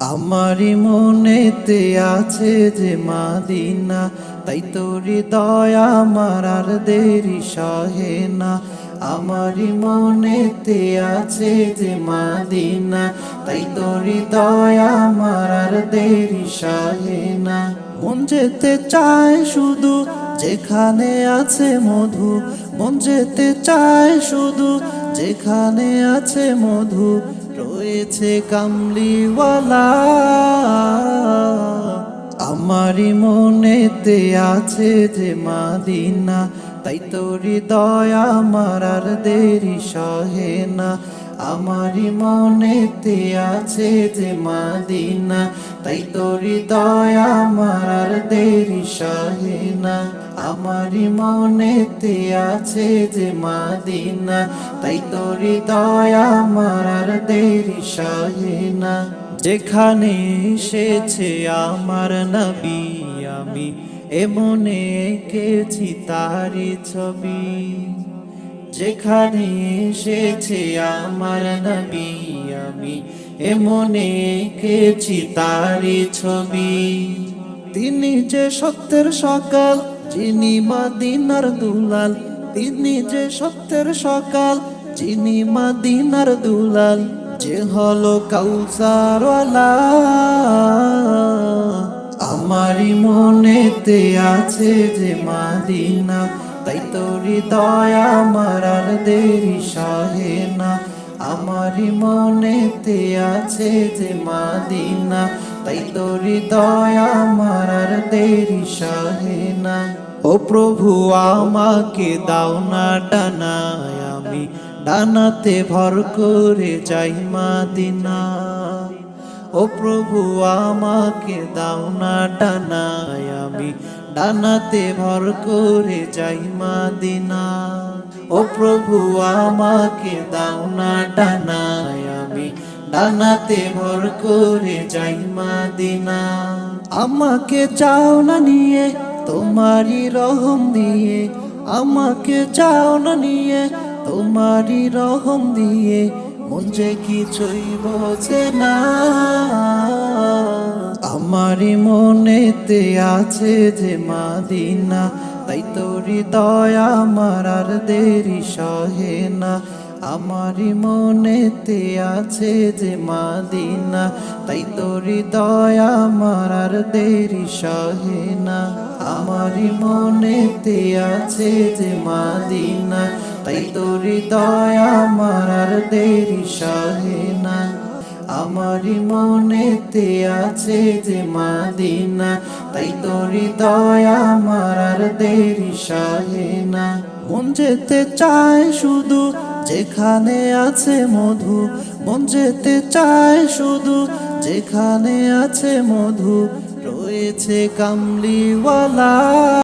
আমারি মনেতে আছে যে মাদিনা, তাই তোর দয়া আমার আর দেরি সহে না। আমারি মনেতে আছে যে মাদিনা, তাই তোর দয়া আমার আর দেরি সহে না। মন যেতে চায় শুধু যেখানে আছে মধু, মন যেতে চায় শুধু যেখানে আছে মধু, রয়েছে কামলিওয়ালা। আমারি মনেতে আছে যে মাদিনা, তাই তোরি দয়া আমার আর দেরি সহে না। আমারি মনেতে আছে যে মাদিনা, তাই তোরি দয়া আমার আর দেরি সহে না। আমারি মনেতে আছে যে মাদিনা, তাই তোরি দয়া আমার আর দেরি সহে না। যেখানে এসেছে আমার নবী, আমি এমনে এঁকেছি তারি ছবি। যেখানে এসেছে আমার নবী, আমি এমনে এঁকেছি তারি ছবি। তিনি যে সত্যের সকাল, যিনি মদিনার দুলাল। তিনি যে সত্যের সকাল, যিনি মদিনার দুলাল। যে হলো কাউসারওয়ালা। আমারি মনেতে আছে যে মাদিনা, তাই তোরি দয়া আমার আর দেরি সহে না। আমারি মনেতে আছে যে মাদিনা, তাই তোরি দয়া আমার আর দেরি সহে না। ও প্রভু আমাকে দাও না ডানায়, আমি ডানাতে ভর করে যাই মাদিনা। ও প্রভু আমাকে দাও না ডানায়, আমি ডানাতে ভর করে যাই মাদিনা। ও প্রভু আমাকে দাও না ডানায়, আমি ডানাতে ভর করে যাই মাদিনা। আমাকে চাও না নিয়ে তোমারি রহম দিয়ে, আমাকে চাও না নিয়ে তোমারি রহম দিয়ে, মন যে কিছুই বোঝে না। আমারি মনেতে আছে যে মাদিনা, তাই তোরি দয়া আমার আর দেরি সহে না। আমারি মনেতে আছে যে মাদিনা, তাই তোরি দয়া আমার আর দেরি সহে না। আমারি মনেতে আছে যে মাদিনা, তাই তোরি দয়া আমার আর দেরি সহে না। আমারি মনেতে আছে যে মাদিনা, তাই তোরি দয়া আমার আর দেরি সহে না। মন যেতে চায় শুধু যেখানে আছে মধু, মন যেতে চায় শুধু যেখানে আছে মধু, রয়েছে কামলিওয়ালা।